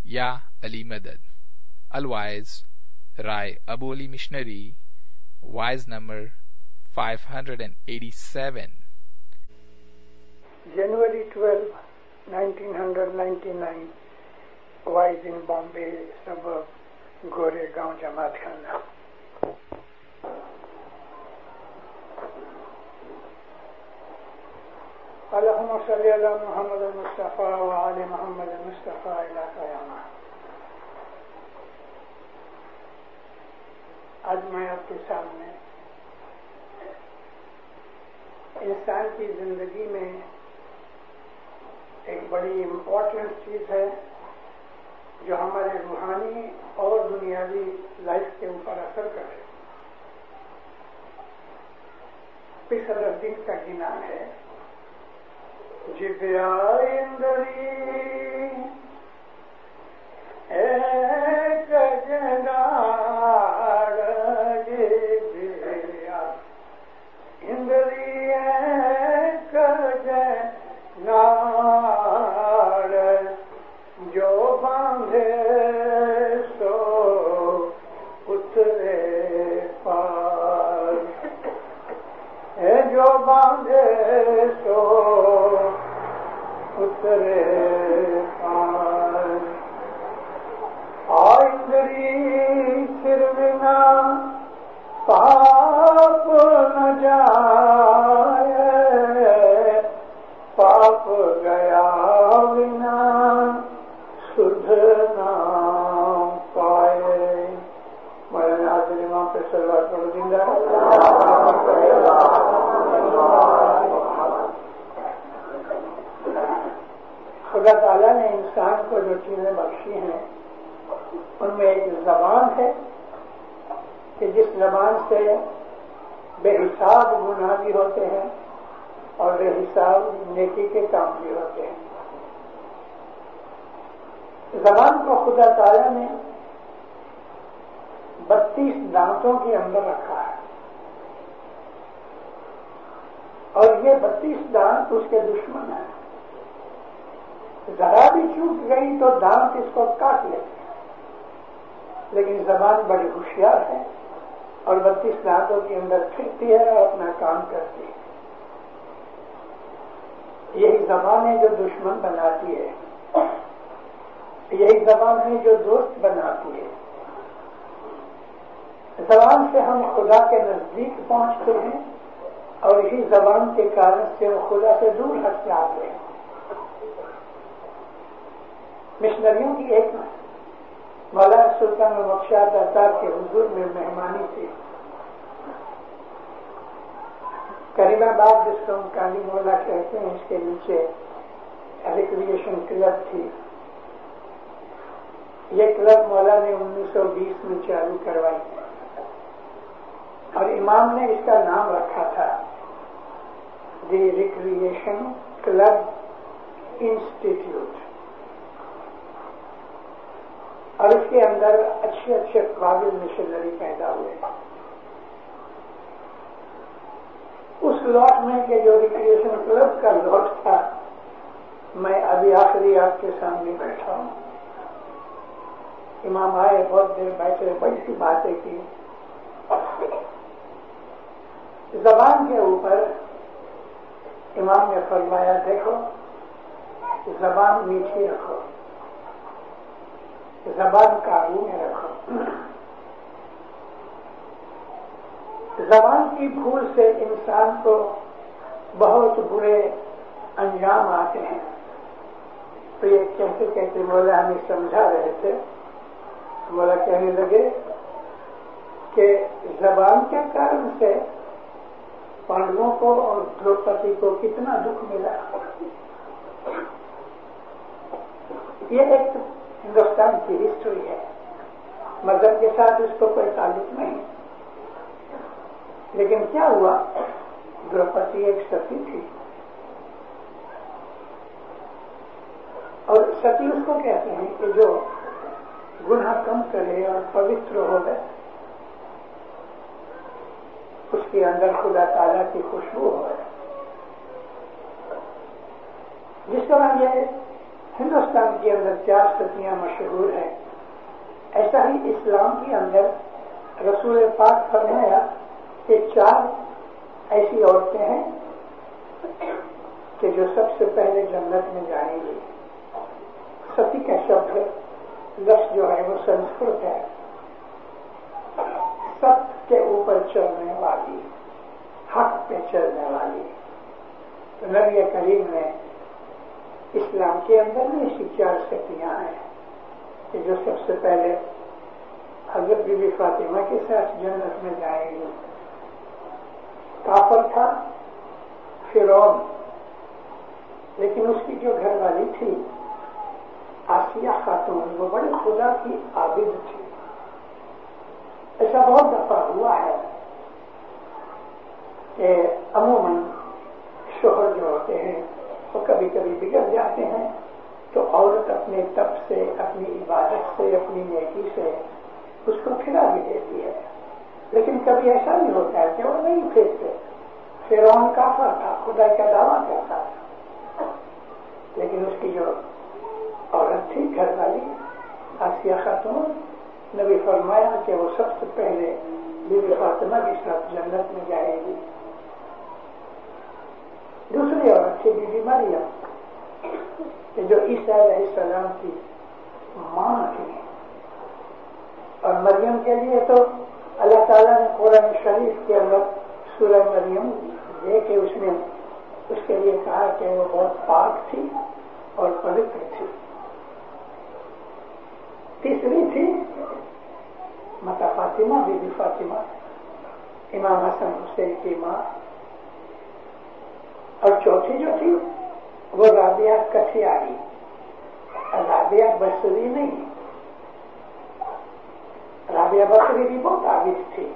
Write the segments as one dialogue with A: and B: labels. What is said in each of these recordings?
A: یا علی مدد. الوائز رائے ابو علی missionary, wise number 587.
B: January 12, 1999, wise in Bombay suburb, Goregaon, Jamaat Khana. اللهم صل على محمد المصطفى وعلى محمد المصطفى الى قیامہ. آج میں آپ کے سامنے انسان کی زندگی میں ایک بڑی امپورٹنٹ چیز ہے جو ہمارے روحانی اور دنیاوی لائف کے اوپر اثر کرے. پسر الدین کا گنا ہے جبیاندری ایک جنار جبیا اندری ایک جنار جو باندھے سو اترے پار ہے، جو باندھے سو اترے پار. آئندری سرونا پاپ نہ جائے، پاپ گیا بنا سدھ نہ پائے. مولانا حاضر امام پہ صلوات پڑھو. زندہ خدا تعالیٰ نے انسان کو جو چیزیں بخشی ہیں ان میں ایک زبان ہے کہ جس زبان سے بے حساب گناہ بھی ہوتے ہیں اور بے حساب نیکی کے کام بھی ہوتے ہیں. زبان کو خدا تعالیٰ نے 32 دانتوں کے اندر رکھا ہے اور یہ 32 دانت اس کے دشمن ہیں. ذرا بھی چوک گئی تو دانت اس کو کاٹ لیتے ہیں، لیکن زبان بڑی ہوشیار ہے اور 32 دانتوں کے اندر پھرتی ہے اور اپنا کام کرتی ہے. یہی زبان ہے جو دشمن بناتی ہے، یہی زبان ہے جو دوست بناتی ہے. زبان سے ہم خدا کے نزدیک پہنچتے ہیں اور اسی زبان کے کارن سے وہ خدا سے دور ہٹ جاتے ہیں. مشنریوں کی ایک مولانا سلطان بخشاد آزاد کے حضور میں مہمانی تھی. کریم آباد جس کو ہم کالی مولا کہتے ہیں، اس کے نیچے ریکریشن کلب تھی. یہ کلب مولا نے 1920 میں چالو کروائی اور امام نے اس کا نام رکھا تھا دی ریکریشن کلب انسٹیٹیوٹ. اور اس کے اندر اچھے اچھے قابل مشنری پیدا ہوئے. اس لاٹ میں کہ جو ریکریشن کلب کا لاٹ تھا، میں ابھی آخری آپ کے سامنے بیٹھا ہوں. امام آئے، بہت دیر بیٹھے، بڑی سی باتیں کی. زبان کے اوپر امام نے فرمایا دیکھو زبان میٹھی رکھو، زبان قابو میں رکھو. زبان کی بھول سے انسان کو بہت برے انجام آتے ہیں. تو یہ کہتے کہتے مولا ہمیں سمجھا رہے تھے. مولا کہنے لگے کہ زبان کے کارن سے پانڈووں کو اور دروپدی کو کتنا دکھ ملا. یہ ایک ہندوستان کی ہسٹری ہے، مذہب کے ساتھ اس کو کوئی تعلق نہیں. لیکن کیا ہوا، دروپدی ایک ستی تھی اور ستی اس کو کہتے ہیں کہ جو گناہ کم کرے اور پوتر ہو گئے، اس کے اندر خدا تعالیٰ کی خوشبو ہو گئے. جس طرح یہ ہندوستان کے اندر 4 ستیاں مشہور ہیں، ایسا ہی اسلام کے اندر رسول پاک فرمایا کہ 4 ایسی عورتیں ہیں کہ جو سب سے پہلے جنت میں جائیں گی۔ ستی کا شبد لفظ جو ہے وہ سنسکرت ہے، ست کے اوپر چلنے والی، حق پہ چلنے والی۔ تو نبی کریم نے اسلام کے اندر میں ایسی 4 سکیاں ہیں کہ جو سب سے پہلے حضرت بی بی فاطمہ کے ساتھ جنت میں جائیں گی۔ کافر تھا فرعون، لیکن اس کی جو گھر والی تھی آسیہ خاتون، وہ بڑے خدا کی عابد تھی۔ ایسا بہت دفعہ ہوا ہے کہ عموماً شوہر جو ہوتے ہیں وہ کبھی کبھی بگڑ جاتے ہیں، تو عورت اپنے تپ سے، اپنی عبادت سے، اپنی نیکی سے اس کو پھرا بھی دیتی ہے، لیکن کبھی ایسا نہیں ہوتا ہے کہ وہ نہیں پھرتے۔ فرعون کافر تھا، خدا کا دعویٰ کرتا تھا، لیکن اس کی جو عورت تھی گھر والی آسیہ خاتون، نبی فرمایا کہ وہ سب سے پہلے بی بی فاطمہ کے ساتھ جنت میں جائے گی۔ دوسری عورت تھی بی بی مریم، کہ جو عیسیٰ علیہ السلام کی ماں تھی، اور مریم کے لیے تو اللہ تعالیٰ نے قرآن شریف کے اندر سورہ مریم دے کے اس کے لیے کہا کہ وہ بہت پاک تھی اور پوتر تھی۔ تیسری تھی ماتا فاطمہ، بی بی فاطمہ، امام حسن حسین کی ماں، اور چوتھی جو تھی وہ رابعہ کٹھیاری، رابعہ بصری نہیں، رابعہ بصری بھی بہت عابد تھی،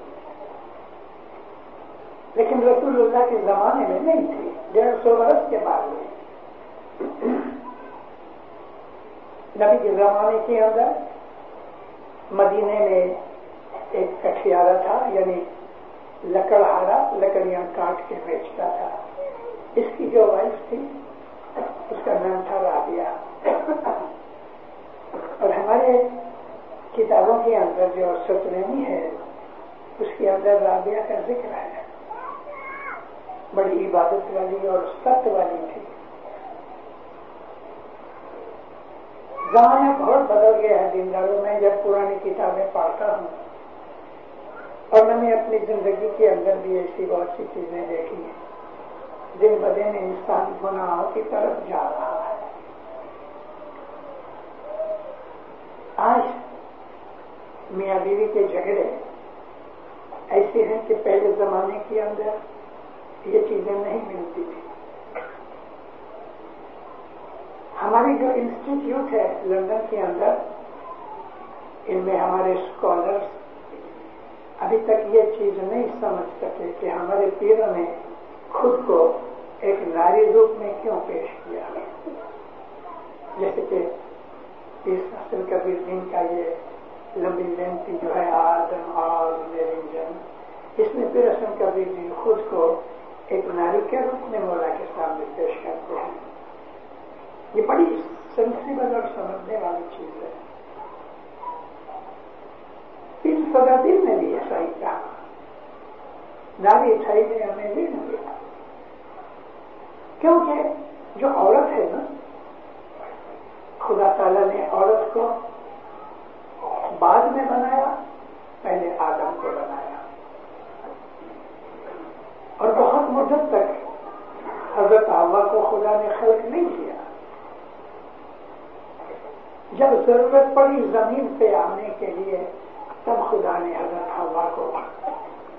B: لیکن رسول اللہ کے زمانے میں نہیں تھی، 150 برس کے بعد ہوئی۔ نبی کے زمانے کے اندر مدینے میں ایک کٹھیارا تھا، یعنی لکڑہارا، لکڑیاں کاٹ کے بیچتا تھا۔ اس کی جو وائف تھی اس کا نام تھا رابعہ، اور ہمارے کتابوں کے اندر جو سترہویں ہے اس کے اندر رابعہ کا ذکر ہے۔ بڑی عبادت والی اور ست والی تھی۔ زمانہ بہت بدل گیا ہے دینداروں میں، جب پرانی کتابیں پڑھتا ہوں، اور میں نے اپنی زندگی کے اندر بھی ایسی بہت سی چیزیں دیکھی ہیں، دن بدن انسان گناہوں کی طرف جا رہا ہے۔ آج میاں بیوی کے جھگڑے ایسے ہیں کہ پہلے زمانے کے اندر یہ چیزیں نہیں ملتی تھی۔ ہماری جو انسٹیٹیوٹ ہے لندن کے اندر، ان میں ہمارے اسکالرس ابھی تک یہ چیز نہیں سمجھ سکے کہ ہمارے پیروں نے خود کو ایک ناری روپ میں کیوں پیش کیا۔ جیسے کہ حسن کبیر دین کا یہ لمبی بینتی جو ہے آدم اور نرنجن، اس میں پھر حسن کبیر دین خود کو ایک ناری کے روپ میں مولا کے سامنے پیش کرتے ہیں۔ یہ بڑی سینسیبل اور سمجھنے والی چیز ہے۔ پھر صدر دل نے بھی ایسا ہی کہا، ناری اٹھائی نے ہمیں بھی نہیں دیا، کیونکہ جو عورت ہے نا، خدا تعالیٰ نے عورت کو بعد میں بنایا، پہلے آدم کو بنایا، اور بہت مدت تک حضرت حوا کو خدا نے خلق نہیں کیا۔ جب ضرورت پڑی زمین پہ آنے کے لیے، تب خدا نے حضرت حوا کو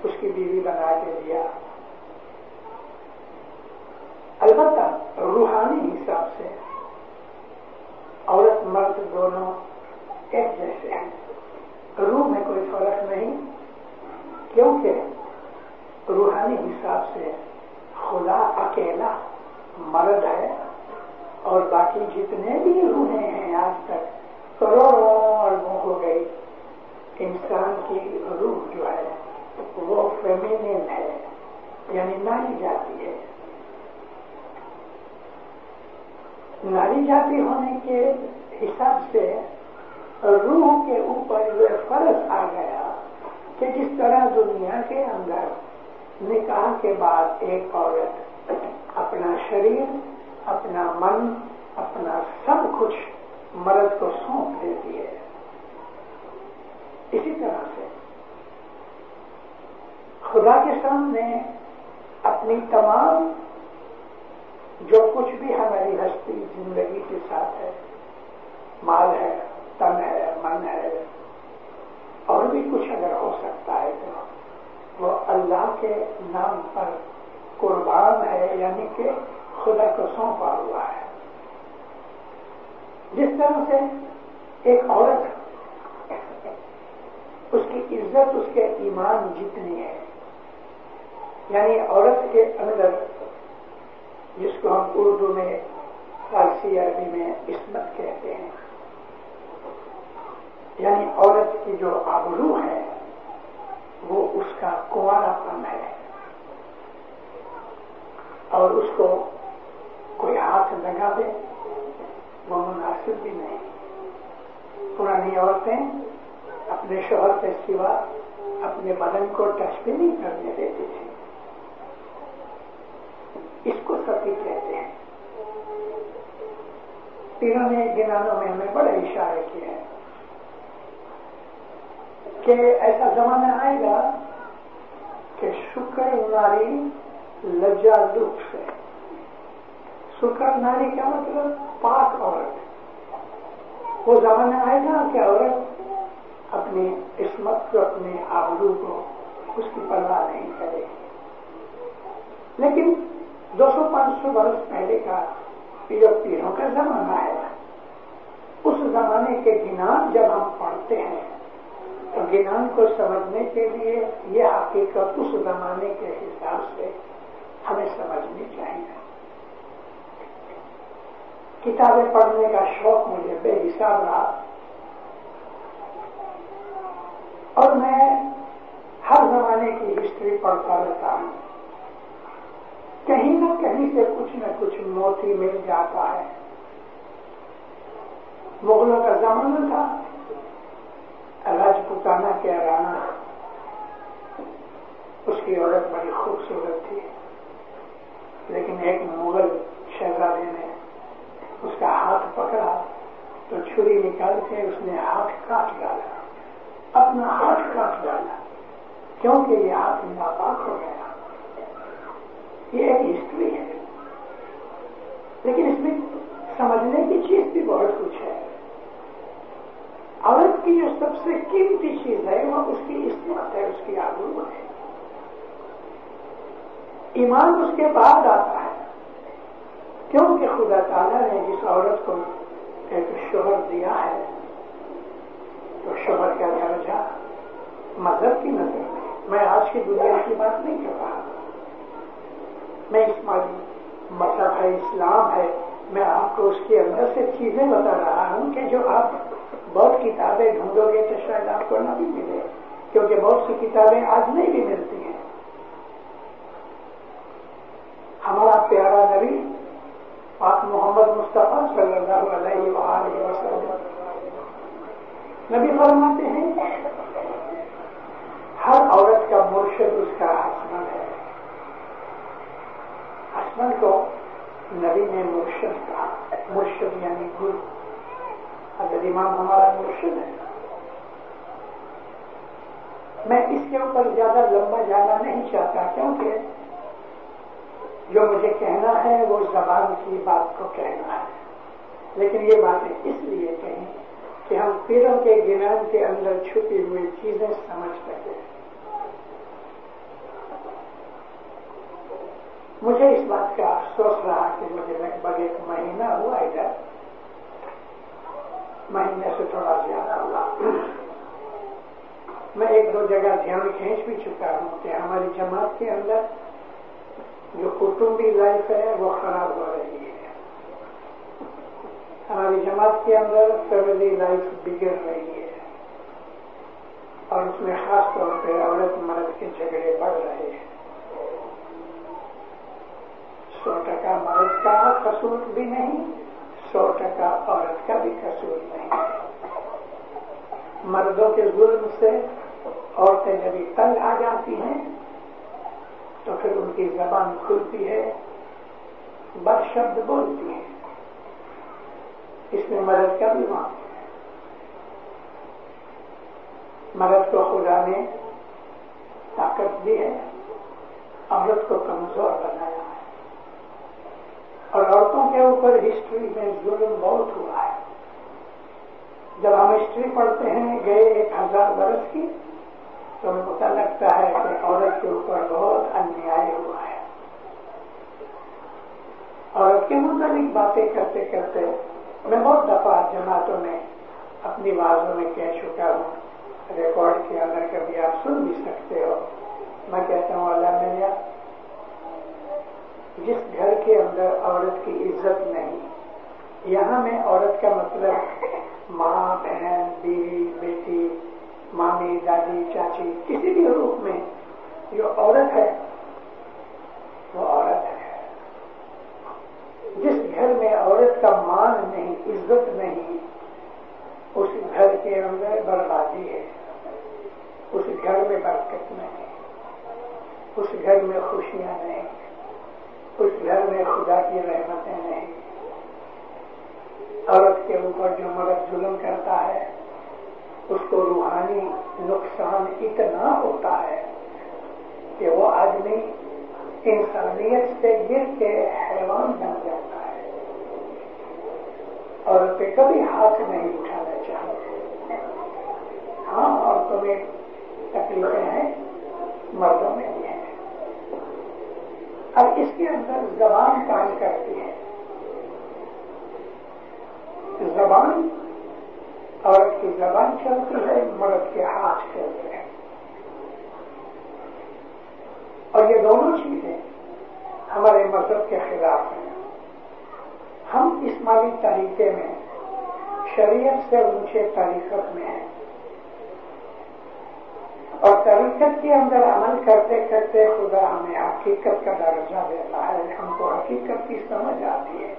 B: اس کی بیوی بنا کے دیا۔ البتہ روحانی حساب سے عورت مرد دونوں ایک جیسے ہیں، روح میں کوئی فرق نہیں، کیونکہ روحانی حساب سے خدا اکیلا مرد ہے، اور باقی جتنے بھی روحیں ہیں آج تک کروڑوں اربوں ہو گئی، انسان کی روح جو ہے وہ فیمینین ہے، یعنی ناری جاتی ہے۔ ناری جاتی ہونے کے حساب سے روح کے اوپر یہ فرض آ گیا کہ جس طرح دنیا کے اندر نکاح کے بعد ایک عورت اپنا شریر، اپنا من، اپنا سب کچھ مرد کو سونپ دیتی ہے، اسی طرح سے خدا کے سامنے اپنی تمام جو کچھ بھی ہماری ہستی زندگی کے ساتھ ہے، مال ہے، تن ہے، من ہے، اور بھی کچھ اگر ہو سکتا ہے تو وہ اللہ کے نام پر قربان ہے، یعنی کہ خدا کو سونپا ہوا ہے۔ جس طرح سے ایک عورت، اس کی عزت اس کے ایمان جتنی ہے، یعنی عورت کے اندر جس کو ہم اردو میں، فارسی عربی میں عصمت کہتے ہیں، یعنی عورت کی جو آبرو ہے وہ اس کا کنوارا پن ہے، اور اس کو کوئی ہاتھ لگا دے وہ مناسب بھی نہیں۔ پرانی عورتیں اپنے شوہر کے سوا اپنے بدن کو ٹچ بھی نہیں کرنے دیتی تھی، اس کو ستی کہتے ہیں۔ پیروں نے گنانوں میں ہمیں بڑے اشارے کیے ہیں کہ ایسا زمانہ آئے گا کہ شکر ناری لجا لک سے، شکر ناری کا مطلب پاک عورت، وہ زمانہ آئے گا کہ عورت اپنی عصمت کو، اپنے آبرو کو، اس کی پرواہ نہیں کرے گی۔ لیکن 200-500 برس پہلے کا پیروں کا زمانہ ہے، اس زمانے کے گنان جب ہم پڑھتے ہیں تو گنان کو سمجھنے کے لیے یہ حقیقت اس زمانے کے حساب سے ہمیں سمجھنی چاہیے۔ کتابیں پڑھنے کا شوق مجھے بے حساب رہا، اور میں ہر زمانے کی ہسٹری پڑھتا رہتا ہوں، کہیں نہ کہیں سے کچھ نہ کچھ موتی مل جاتا ہے۔ مغلوں کا زمانہ تھا، راجپوتانہ کے رانا، اس کی عورت بڑی خوبصورت تھی، لیکن ایک مغل شہزادے نے اس کا ہاتھ پکڑا تو چھری نکال کے اس نے ہاتھ کاٹ ڈالا، اپنا ہاتھ کاٹ ڈالا، کیونکہ یہ ہاتھ ناپاک ہو گیا۔ یہ ایک ہسٹری ہے، لیکن اس میں سمجھنے کی چیز بھی بہت کچھ ہے۔ عورت کی جو سب سے قیمتی چیز ہے وہ اس کی عصمت ہے، اس کی آبرو ہے۔ ایمان اس کے بعد آتا ہے، کیونکہ خدا تعالیٰ نے جس عورت کو ایک شوہر دیا ہے تو شوہر کا درجہ مذہب کی نظر میں آج کی دنیا کی بات نہیں کر رہا، میں مذہب ہے، اسلام ہے، میں آپ کو اس کے اندر سے چیزیں بتا رہا ہوں کہ جو آپ بہت کتابیں ڈھونڈو گے تو شاید آپ کو نہ بھی ملے، کیونکہ بہت سی کتابیں آج نہیں بھی ملتی ہیں۔ ہمارا پیارا نبی پاک محمد مصطفیٰ صلی اللہ علیہ وآلہ وسلم نبی فرماتے ہیں ہر عورت کا مرشد اس کا ہسبینڈ ہے۔ ہسبینڈ کو نبی نے مرشد کہا، مرشد یعنی گرو۔ حضرت امام ہمارا مرشد ہے۔ میں اس کے اوپر زیادہ لمبا جانا نہیں چاہتا، کیونکہ جو مجھے کہنا ہے وہ زبان کی بات کو کہنا ہے، لیکن یہ باتیں اس لیے کہیں کہ ہم پیروں کے گنان کے اندر چھپی ہوئی چیزیں سمجھ سکیں۔ مجھے اس بات کا افسوس رہا کہ مجھے لگ بھگ 1 مہینہ ہوا ادھر، مہینے سے تھوڑا زیادہ ہوا، میں 1-2 جگہ دھیان کھینچ بھی چکا ہوں کہ ہماری جماعت کے اندر جو کٹمبی لائف ہے وہ خراب ہو رہی ہے، ہماری جماعت کے اندر فیملی لائف بگڑ رہی ہے، اور اس میں خاص طور پہ عورت مرد کے جھگڑے بڑھ رہے ہیں۔ 100% مرد کا قصور بھی نہیں، 100% عورت کا بھی قصور نہیں ہے. مردوں کے ظلم سے عورتیں جب تنگ آ جاتی ہیں تو پھر ان کی زبان کھلتی ہے, بد شبد بولتی ہے. اس میں مرد کا بھی وہاں ہے. مرد کو خدا نے طاقت دی ہے, عورت کو کمزور بنایا ہے. اور عورتوں کے اوپر ہسٹری میں ظلم بہت ہوا ہے. جب ہم ہسٹری پڑھتے ہیں گئے 1000 برس کی تو ہمیں پتہ لگتا ہے کہ عورت کے اوپر بہت انیائے ہوا ہے. عورت کے متعلق باتیں کرتے کرتے میں بہت دفعہ جماعتوں میں اپنی آوازوں میں کہہ چکا ہوں, ریکارڈ کے اندر کبھی آپ سن بھی سکتے ہو. میں کہتا ہوں اللہ میاں, جس گھر کے اندر عورت کی عزت نہیں, یہاں میں عورت کا مطلب ماں, بہن, بیوی, بیٹی, مامی, دادی, چاچی, کسی بھی روپ میں جو عورت ہے وہ عورت ہے. جس گھر میں عورت کا مان نہیں, عزت نہیں, اس گھر کے اندر بربادی ہے. اس گھر میں برکت نہیں, اس گھر میں خوشیاں نہیں, اس گھر میں خدا کی رحمتیں نہیں. عورت کے اوپر جو مرد ظلم کرتا ہے اس کو روحانی نقصان اتنا ہوتا ہے کہ وہ آدمی انسانیت سے گر کے حیوان بن جاتا ہے. عورت پہ کبھی ہاتھ نہیں اٹھانا چاہیے. ہاں, عورتوں میں تکلیفیں ہیں, مردوں میں بھی ہیں. اب اس کے اندر زبان کام کرتی ہے. زبان, عورت کی زبان چلتی ہے, مرد کے ہاتھ چلتے ہیں. اور یہ دونوں چیزیں ہمارے مذہب کے خلاف ہیں. ہم اسماعیلی طریقے میں شریعت سے اونچے طریقت میں ہیں, اور طریقت کے اندر عمل کرتے کرتے خدا ہمیں حقیقت کا درجہ دیتا ہے. ہم کو حقیقت کی سمجھ آتی ہے,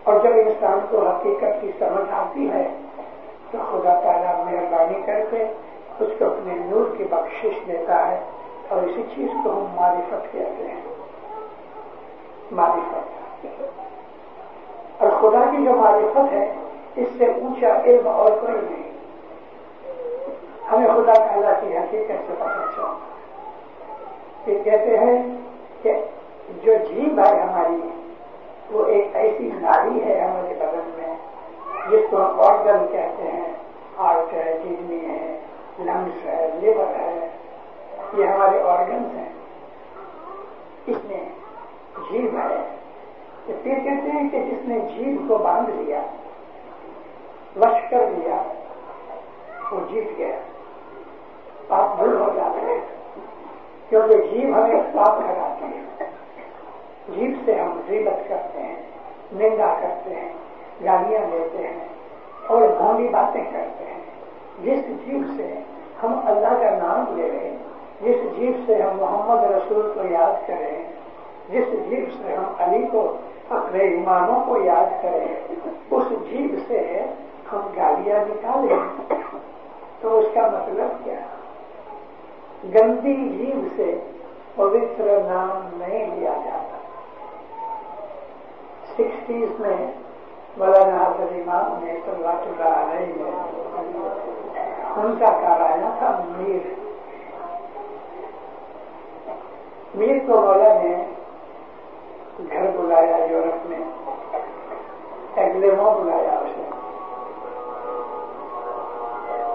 B: اور جب انسان کو حقیقت کی سمجھ آتی ہے تو خدا تعالیٰ مہربانی کر کے اس کو اپنے نور کی بخشش دیتا ہے. اور اسی چیز کو ہم معرفت کہتے ہیں. معرفت, اور خدا کی جو معرفت ہے اس سے اونچا علم اور کوئی نہیں. ہمیں خدا تعالیٰ کی حقیقت سے پتہ چلتا ہے. یہ کہتے ہیں کہ جو جیب ہے ہماری وہ ایک ایسی ناڑی ہے ہمارے بدن میں جس کو آرگن کہتے ہیں. ہارٹ ہے, کڈنی ہے, لنگس ہے, لیور ہے, یہ ہمارے آرگنس ہیں. اس میں جیب ہے. پھر کہتے ہیں کہ جس نے جیب کو باندھ لیا, وش کر لیا, وہ جیت گیا. پاپ بھول ہو جاتے ہیں کیونکہ جیب ہمیں پاپ کراتی ہے. جیب سے ہم غیبت کرتے ہیں, نندا کرتے ہیں, گالیاں دیتے ہیں اور بھونڈی باتیں کرتے ہیں. جس جیب سے ہم اللہ کا نام لے رہے, جس جیب سے ہم محمد رسول کو یاد کریں, جس جیب سے ہم علی کو اپنے اماموں کو یاد کریں, اس جیب سے ہم گالیاں نکالیں تو اس کا مطلب کیا؟ گندی جیب سے پوتر نام نہیں لیا جاتا. 60s میں مولانا حضرت امام نے صلوات اللہ علیہ نے ان کا کرایا تھا میر. میر کو مولا نے گھر بلایا یورپ میں, ایگلیمو بلایا اسے.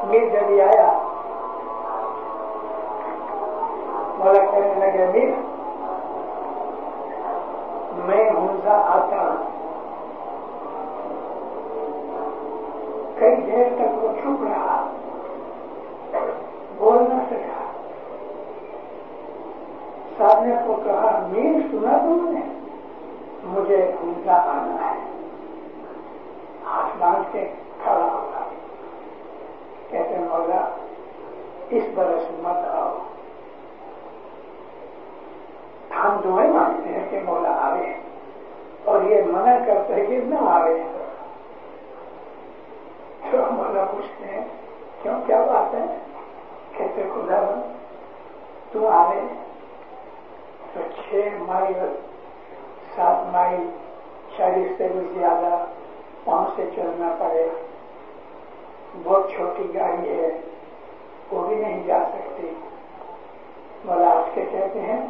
B: میر جب آیا مولا کہنے لگے, میر میں ہنسا آتا ہوں. کئی دیر تک وہ چپ رہا, بول نہ سکا. صاحب نے کو کہا, میر سنا تم نے, مجھے ہنسا آنا ہے. ہاتھ باندھ کے کھڑا ہوگا. کہتے مولا اس برس مت آؤ. ہم دعائیں مانگتے ہیں کہ مولا آئے, اور یہ منع کرتے تو مولا پوچھتے ہیں کیوں کیا بات ہے؟ کہتے خدا تو آئے تو 6 مائل 7 مائل 40 سے بھی زیادہ پاؤں سے چلنا پڑے، بہت چھوٹی گاڑی ہے وہ بھی نہیں جا سکتی۔ مولا آپ کے کہتے ہیں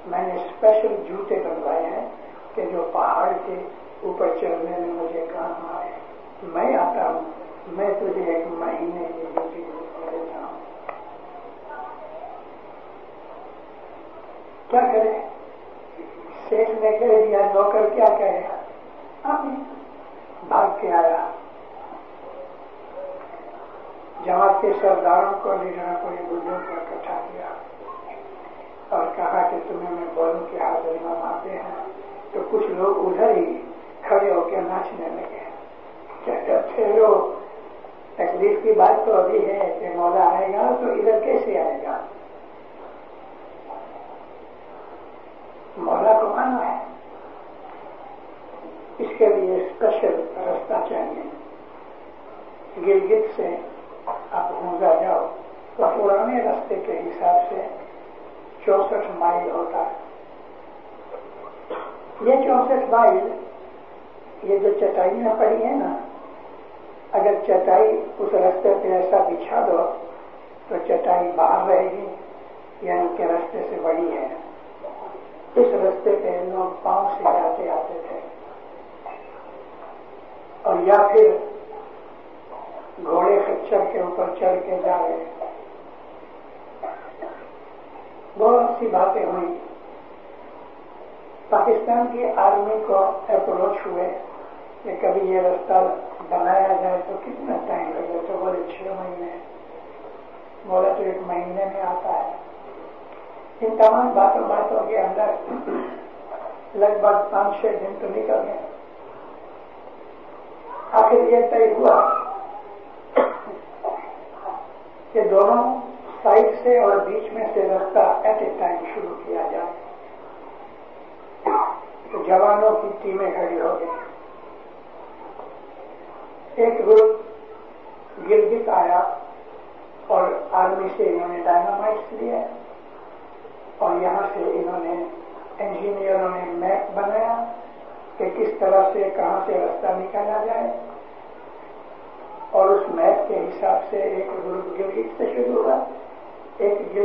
B: میں نے اسپیشل جوتے بنوائے ہیں کہ جو پہاڑ کے اوپر چلنے میں مجھے کام آئے، میں آتا ہوں، میں تجھے 1 مہینے کی ڈیوٹی دیتا ہوں۔ کیا کرے؟ سیٹ نے کہہ دیا، نوکر کیا کہے؟ بھاگ کے آیا، جماعت کے سرداروں کو لیڈروں کو یہ بزرگوں کو اکٹھا کیا اور کہا کہ تمہیں میں بولوں کہ حاضر امام آتے ہیں، تو کچھ لوگ ادھر ہی کھڑے ہو کے ناچنے لگے۔ ٹھہرو، تکلیف کی بات تو ابھی ہے کہ مولا آئے گا تو ادھر کیسے آئے گا؟ مولا کو آنا ہے، اس کے لیے اسپیشل راستہ چاہیے۔ گلگت سے آپ ہنزا جاؤ تو پرانے راستے کے حساب سے 64 مائل ہوتا ہے۔ یہ 64 مائل یہ جو چٹائیاں پڑی ہیں نا، اگر چٹائی اس راستے پہ ایسا بچھا دو تو چٹائی باہر رہے گی، یعنی کہ راستے سے بڑی ہے۔ اس راستے پہ لوگ پاؤں سے جاتے آتے تھے، اور یا پھر گھوڑے خچر کے اوپر چڑھ کے جا رہے۔ بہت سی باتیں ہوئی۔ پاکستان کی آرمی کو اپروچ ہوئے کہ کبھی یہ راستہ بنایا جائے تو کتنا ٹائم لگے، تو بولے 6 مہینے۔ بولا تو 1 مہینے میں آتا ہے۔ ان تمام باتوں کے اندر لگ بھگ 5-6 دن تو نکل گئے۔ آخر یہ طے ہوا کہ دونوں سائڈ سے اور بیچ میں سے راستہ ایٹ اے ٹائم شروع کیا جائے۔ تو جوانوں کی ٹیمیں کھڑی ہو گئی۔ ایک گروپ گلگت آیا اور آرمی سے انہوں نے ڈائنامائٹس لیے، اور یہاں سے انہوں نے انجینئروں نے میپ بنایا کہ کس طرح سے کہاں سے راستہ نکالا جائے، اور اس میپ کے حساب سے ایک گروپ گلگت سے شروع ہوا، ایک جو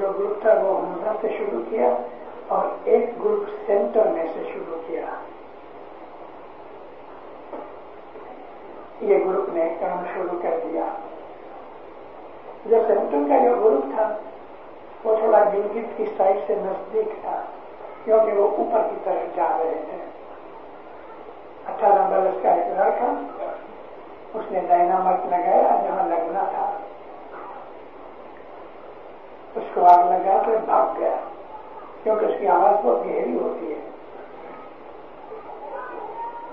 B: گروپ تھا وہ ہنزا سے شروع کیا، اور ایک گروپ سینٹر میں سے شروع کیا۔ یہ گروپ نے کام شروع کر دیا۔ جو سینٹر کا جو گروپ تھا وہ تھوڑا گلگت کی سائڈ سے نزدیک تھا، کیونکہ وہ اوپر کی طرف جا رہے تھے۔ 18 برس کا ایک لڑکا، اس نے ڈائنامائٹ لگایا جہاں لگنا تھا، اس کو آگ لگا کر بھاگ گیا، کیونکہ اس کی آواز بہت گہری ہوتی ہے۔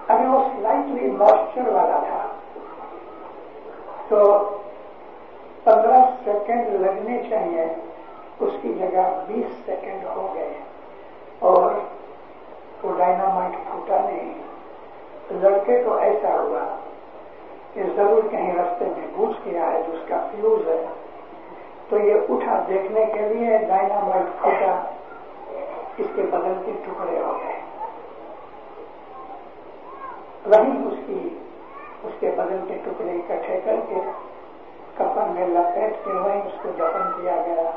B: اگر وہ سلائٹلی موئسچر والا تھا تو 15 سیکنڈ لگنے چاہیے، اس کی جگہ 20 سیکنڈ ہو گئے، اور وہ ڈائنامائٹ پھوٹا نہیں۔ لڑکے کو ایسا ہوا کہ ضرور کہیں راستے میں گھس گیا ہے جو اس کا فیوز ہے، تو یہ اٹھا دیکھنے کے لیے، ڈائنامائٹ پھوٹا، اس کے بدن کے ٹکڑے ہو گئے۔ وہیں اس کے بدن کے ٹکڑے اکٹھے کر کے کفن میں لپیٹ کے وہیں اس کو دفن کیا گیا۔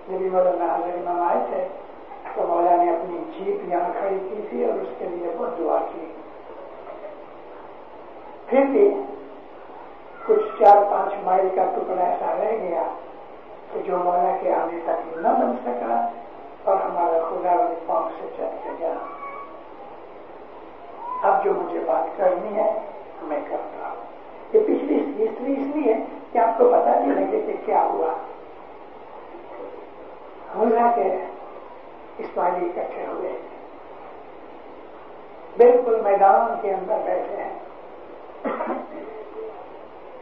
B: جب مولانا حاضر امام آئے تھے تو مولا نے اپنی جیپ یہاں کھڑی کی تھی اور اس کے لیے بہت دعا کی۔ پھر بھی کچھ 4-5 مائل کا ٹکڑا ایسا رہ گیا کہ جو مولا کے آنے تک نہ بن سکا، اور ہمارا خدا ان پاؤں سے چل کے گیا۔ اب جو مجھے بات کرنی ہے میں کرتا ہوں۔ یہ پچھلی ہسٹری اس لیے کہ آپ کو پتا نہیں لگے کہ کیا ہوا۔ ہنزا کے اسماعیلی اکٹھے ہوئے، بالکل میدان کے اندر بیٹھے ہیں۔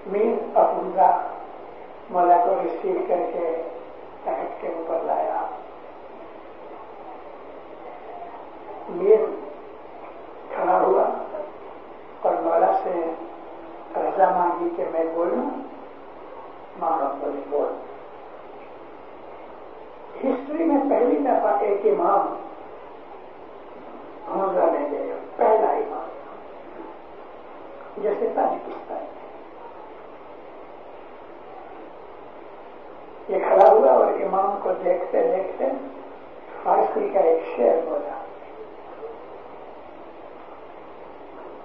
B: میر آف ہنزا مولا کو ریسیو کر کے تخت کے اوپر لایا۔ میر کھڑا ہوا اور مولا سے اجازہ مانگی کہ میں بولوں، ماما بولے بول۔ ہسٹری میں پہلی دفعہ ایک امام حوضہ لے گئے، پہلا امام، جیسے تاجکستان یہ کھڑا ہوا اور امام کو دیکھتے دیکھتے فارسی کا ایک شعر بولا،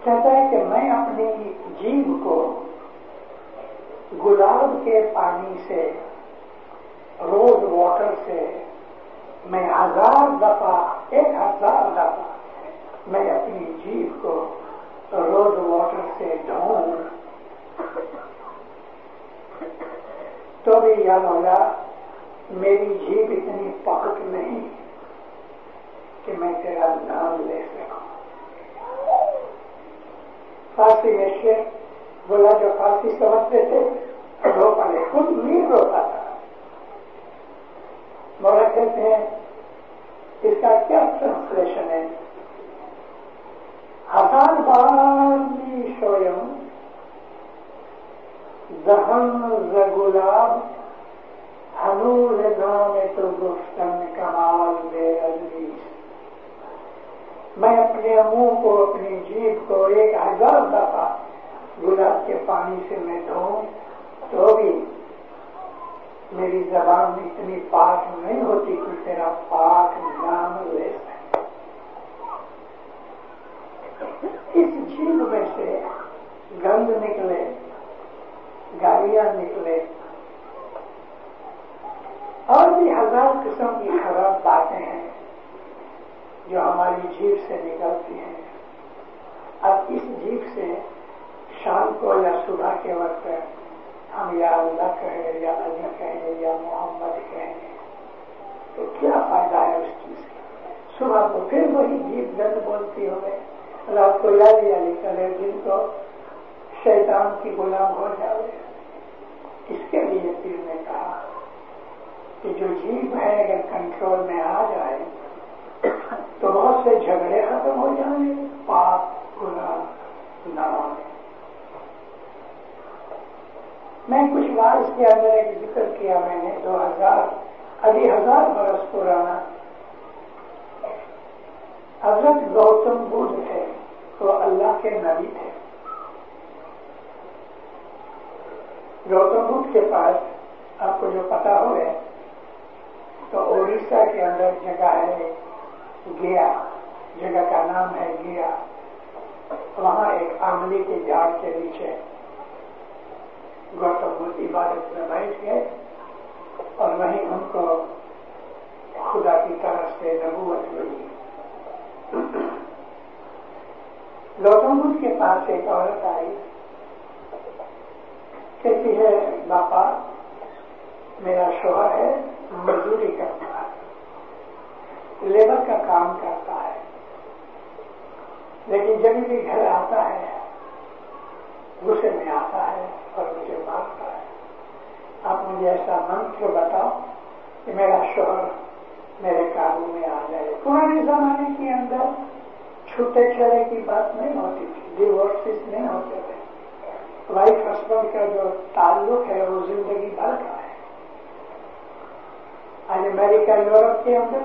B: کہتا ہے کہ میں اپنی جیب کو گلاب کے پانی سے، روز واٹر سے میں 1000 دفعہ 1000 دفعہ میں اپنی جیب کو روز واٹر سے دھوؤں تو بھی یا مولا میری جیب اتنی پاک نہیں کہ میں تیرا نام لے سکوں۔ فارسی میں شعر بولا، جو فارسی سمجھتے تھے رو پڑے، خود میر روتا تھا۔ مولا کہتے ہیں اس کا کیا ٹرانسلیشن ہے؟ 1000 بار می شویم دهن ز گلاب هنوز نام تو گفتن کمال بے عزمی، میں اپنے منہ کو، اپنی جیب کو 1000 دفعہ گلاب کے پانی سے میں دھوؤں تو بھی میری زبان اتنی پاک نہیں ہوتی کہ تیرا پاک نام لے سکے۔ اس جیب میں سے گند نکلے، گالیاں نکلے، اور بھی 1000 قسم کی خراب باتیں ہیں جو ہماری جیب سے نکلتی ہیں۔ اب اس جیب سے شام کو یا صبح کے وقت ہم یا اللہ کہیں یا علی کہیں یا محمد کہیں تو کیا فائدہ ہے اس چیز کا؟ صبح کو پھر وہی جیب گند بولتی ہوئے، رات کو یا علی کرے، دن کو شیطان کی غلام ہو جائے۔ اس کے لیے پیر نے کہا کہ جو جیب ہے اگر کنٹرول میں آ جائے تو بہت سے جھگڑے ختم ہو جائیں، پاپ گناہ نہ ہوں۔ میں کچھ واعظ کے اندر ایک ذکر کیا میں نے 1000 برس پرانا، حضرت گوتم بدھ تھے تو اللہ کے نبی تھے۔ گوتم بدھ کے پاس آپ کو جو پتا ہو ہے تو اڑیسہ کے اندر جگہ ہے گیا، جگہ کا نام ہے گیا، وہاں ایک آملی کے جھاڑ کے نیچے گوتم بدھ عبادت میں بیٹھ گئے اور وہیں ان کو خدا کی طرف سے نبوت ملی۔ گوتم بدھ کے پاس ایک عورت آئی، کہتی ہے باپا میرا شوہر ہے، مزدوری کرتا ہے، لیبر کا کام کرتا ہے، لیکن جب بھی گھر آتا ہے غصے میں آتا ہے اور مجھے مارتا ہے۔ آپ مجھے ایسا منتر بتاؤ کہ میرا شوہر میرے قابو میں آ جائے۔ پرانے زمانے کے اندر چھوٹے چھڑے کی بات نہیں ہوتی تھی، ڈیورسز نہیں ہوتے تھے، وائف ہسبینڈ کا جو تعلق ہے وہ زندگی بھر کا ہے۔ آج امریکہ یورپ کے اندر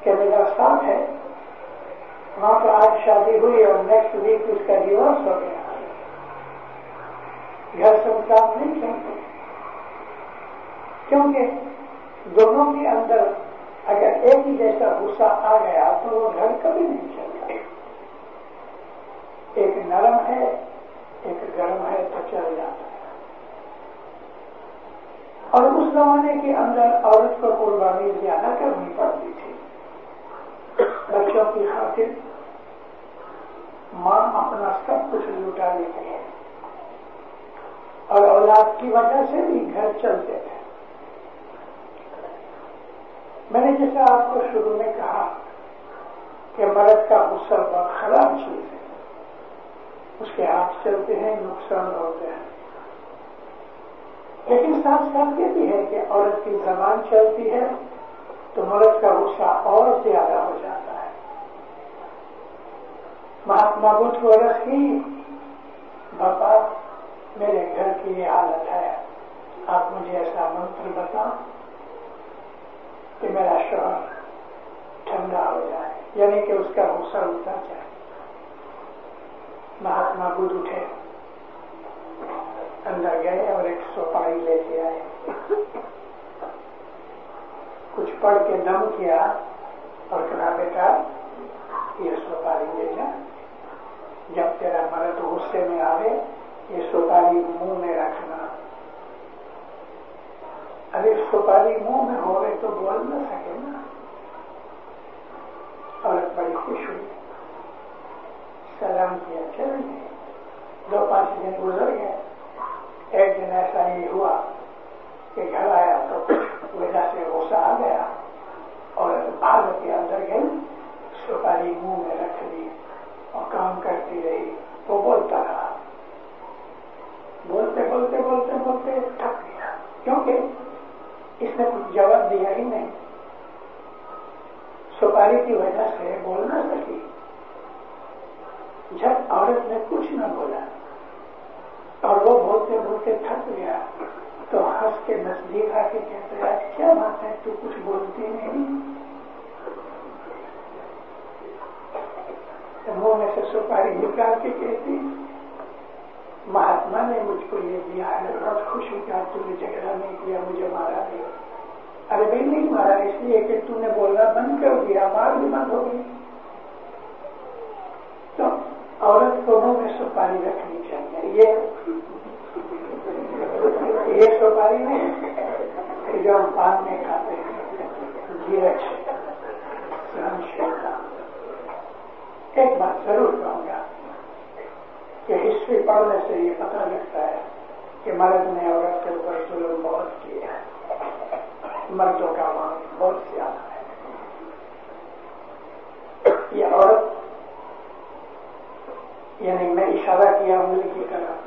B: کینیڈا ساتھ ہے، وہاں پر آج شادی ہوئی اور نیکسٹ ویک اس کا ڈیورس ہو گیا، گھر سنسار نہیں چلتے، کیونکہ دونوں کے اندر اگر ایک ہی جیسا غصہ آ گیا تو وہ گھر کبھی نہیں چلتا۔ ایک نرم ہے ایک گرم ہے تو چل جاتا ہے۔ اور اس زمانے کے اندر عورت کو قربانی زیادہ کرنی پڑتی تھی، بچوں کی خاطر ماں اپنا سب کچھ لٹا لیتی ہے اور اولاد کی وجہ سے بھی گھر چلتے تھے۔ میں نے جیسا آپ کو شروع میں کہا کہ مرد کا غصہ بہت خراب چیز ہے، اس کے ہاتھ چلتے ہیں، نقصان ہوتے ہیں، لیکن ساتھ ساتھ یہ بھی ہے کہ عورت کی زبان چلتی ہے تو مرد کا غصہ اور زیادہ ہو جاتا ہے۔ مہاتما بدھ کو رکھی باپا میرے گھر کی یہ حالت ہے، آپ مجھے ایسا منتر بتاؤ کہ میرا شوہر ٹھنڈا ہو جائے، یعنی کہ اس کا غصہ اتر جائے۔ مہاتما بدھ اٹھے، اندر گئے اور ایک سوپاری لے کے آئے، کچھ پڑھ کے دم کیا اور کہا بیٹا یہ سوپاری لے جا، جب تیرا مرد غصے میں آئے یہ سوپاری منہ میں رکھنا۔ اگر سوپاری منہ میں ہو گئے تو بول نہ سکے نا۔ عورت بڑی خوش ہوئی، سلام کیا، چل گئے۔ 2-5 دن گزر گئے۔ ایک دن ایسا ہی ہوا کہ گھر آیا تو کچھ وجہ سے غصہ آ گیا اور بھاگ کے اندر گئی، سوپاری منہ میں رکھ لی اور کام کرتی رہی۔ وہ بولتا رہا، بولتے بولتے بولتے بولتے تھک گیا، کیونکہ اس نے کچھ جواب دیا ہی نہیں، سوپاری کی وجہ سے بول نہ سکی۔ جب عورت نے کچھ نہ بولا اور وہ بولتے بولتے تھک گیا تو ہنس کے نزدیک آ کے کہتے ہیں کیا بات ہے تو کچھ بولتی نہیں؟ منہ میں سے سوپاری نکال کے کہتی مہاتما نے مجھ کو یہ دیا ہے، بہت خوش ہو کیا تو نے جھگڑا نہیں کیا، مجھے مارا نہیں۔ ارے بھائی نہیں مارا، اس لیے کہ تو نے بولنا بند کر دیا، مار بھی بند ہو گئی۔ تو عورت کو منہ میں سوپاری رکھنی چاہیے، یہ سوپاری نہیں جو ہم پان میں کھاتے ہیں، دھیرج، سہنشیلتا۔ ایک بات ضرور کہوں گا کہ ہسٹری پڑھنے سے یہ پتہ لگتا ہے کہ مرد نے عورت کے اوپر ظلم بہت کیا ہے، مردوں کا وہاں بہت زیادہ ہے۔ یہ عورت، یعنی میں اشارہ کیا انگلی کی طرف،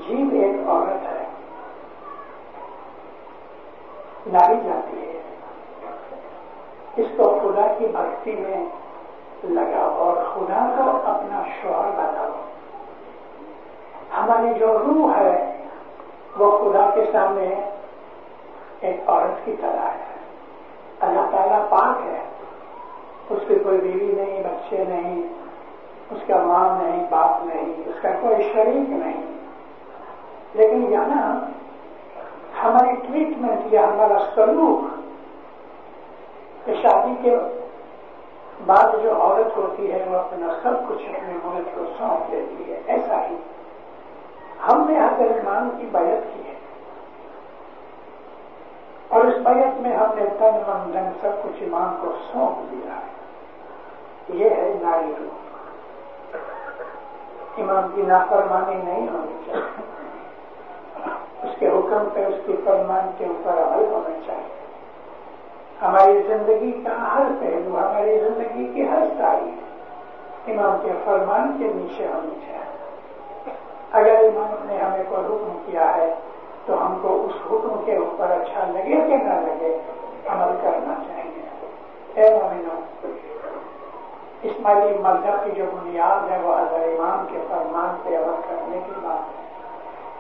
B: جیب ایک عورت ہے، ناری جاتی ہے، اس کو خدا کی بھکتی میں لگاؤ اور خدا کو اپنا شوہر بناؤ۔ ہماری جو روح ہے وہ خدا کے سامنے ایک عورت کی طرح ہے۔ اللہ تعالیٰ پاک ہے، اس کی کوئی بیوی نہیں، بچے نہیں، اس کا ماں نہیں، باپ نہیں، اس کا کوئی شریک نہیں، لیکن یہاں ہماری ٹریٹمنٹ یا ہمارا سلوک کہ شادی کے بعد جو عورت ہوتی ہے وہ اپنا سب کچھ اپنے مرد کو سونپ دیتی ہے، ایسا ہی ہم نے حضرت ایمان کی بیعت کی ہے اور اس بیعت میں ہم نے تن من دھن سب کچھ ایمان کو سونپ دیا ہے۔ یہ ہے ناری روح۔ ایمان کی نافرمانی نہیں ہونی چاہیے، اس کے حکم پہ، اس کی فرمان کے اوپر عمل ہونا چاہیے۔ ہماری زندگی کا ہر پہلو، ہماری زندگی کی ہر تاریخ امام کے فرمان کے نیچے ہونی چاہیے۔ اگر امام نے ہمیں کوئی حکم کیا ہے تو ہم کو اس حکم کے اوپر اچھا لگے کہ نہ لگے عمل کرنا چاہیے۔ اے مومنو، اسماعیلی مذہب کی جو بنیاد ہے وہ حضرت امام کے فرمان پہ عمل کرنے کی بات ہے۔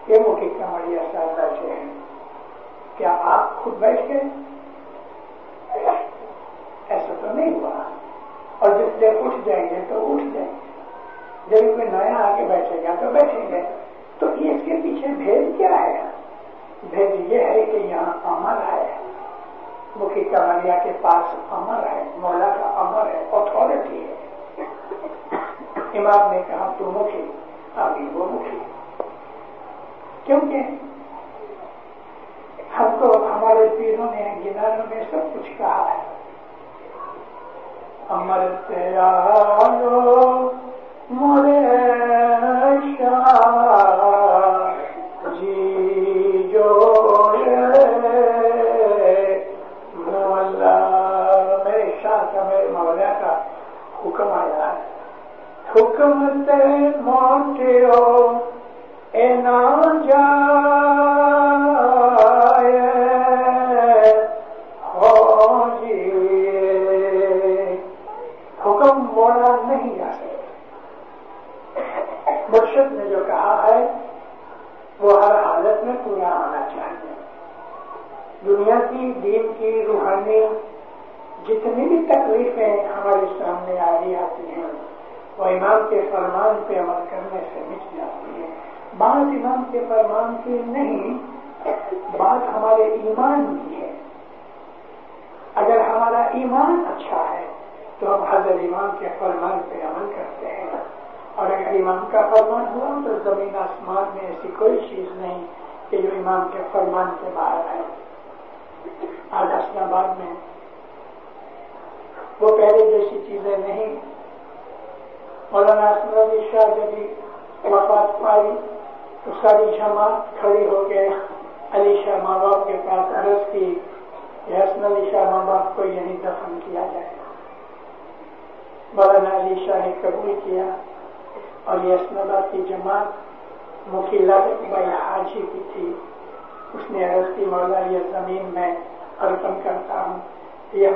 B: یہ مکی کمڑیا صاحب بیٹھے ہیں، کیا آپ خود بیٹھ گئے؟ ایسا تو نہیں ہوا، اور جس دیر اٹھ جائیں گے تو اٹھ جائیں گے، جب کوئی نیا آگے بیٹھے گا تو بیٹھیں گے۔ تو یہ اس کے پیچھے بھید کیا ہے؟ بھید یہ ہے کہ یہاں امر ہے، مکی کمریا کے پاس امر ہے، مولا کا امر ہے، اتھارٹی ہے۔ امام نے کہا تو مکھی، ابھی وہ مکھی، کیونکہ ہم کو ہمارے پیروں نے گناروں میں سب کچھ کہا ہے۔ امر تیارو مرے شاہ جی جو مولا، میرے شاہ کا، میرے مولا کا حکم آیا ہے، حکم تے موٹیو اے نا جائے ہو جی، حکم موڑا نہیں جا سکتا۔ مرشد نے جو کہا ہے پورا ہونا چاہیے. دنیا کی، دین کی، روحانی جتنی بھی تکلیفیں ہمارے سامنے آتی ہیں وہ امام کے فرمان پہ عمل کرنے سے مٹ جاتی ہیں. بات امام کے فرمان کی نہیں، بات ہمارے ایمان کی ہے. اگر ہمارا ایمان اچھا ہے تو ہم حضرت امام کے فرمان پہ عمل کرتے ہیں، اور اگر امام کا فرمان ہوا تو زمین آسمان میں ایسی کوئی چیز نہیں کہ جو امام کے فرمان کے باہر ہے. آج اسلام آباد میں وہ پہلے جیسی چیزیں نہیں. مولانا اسماعیل علی شاہ جب وفات پائی تو ساری جماعت کھڑی ہو کے علی شاہ ماں باپ کے پاس عرض کی کہ حسن علی شاہ ماں باپ کو یہیں دفن کیا جائے. مولانا علی شاہ نے قبول کیا اور یہ اسلام آباد کی جماعت مفتی لطف بھائی حاجی کی تھی. اس نے عرض کی مولا یہ زمین میں ارپن کرتا ہوں، یہ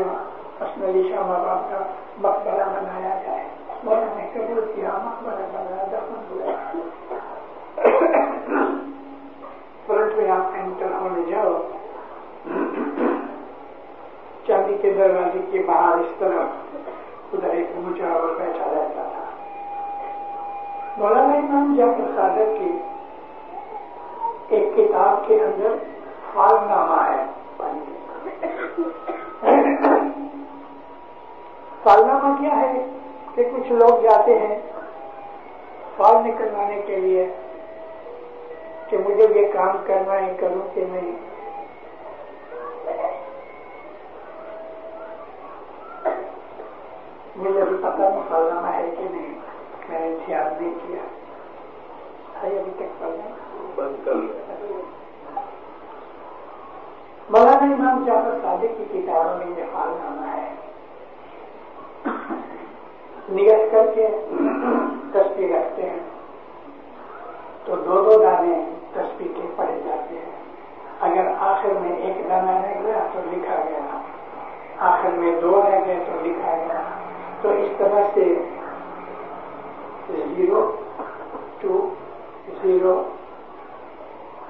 B: حسن علی شاہ ماں باپ کا مقبرہ بنایا جائے. مولانا نے قبول کیا، مقبرہ بنایا، دفن ہوا. فرنٹ میں آپ انٹر ہونے جاؤ، چاندی کے دروازے کے باہر اس طرف ادھر ایک مجاور بیٹھا رہتا تھا. مولانا امام جعفر صادق کی ایک کتاب کے اندر فال نامہ ہے. فال نامہ کیا ہے کہ کچھ لوگ جاتے ہیں فال نکلوانے کے لیے کہ مجھے یہ کام کرنا ہے، کروں کہ نہیں. مجھے ابھی پتا نہیں فال نامہ ہے کہ نہیں، میں نے دھیان نہیں کیا ہے. ابھی تک پڑھنا بند کر لیا. مولانا امام جعفر صادق کی کتابوں میں یہ فال نامہ ہے. نیت کر کے تسبیح رکھتے ہیں تو 2 دانے تسبیح کے پڑے جاتے ہیں. اگر آخر میں 1 دانہ رہ گیا تو لکھا گیا، آخر میں 2 رہ گئے تو لکھا گیا. تو اس طرح سے 0 2 0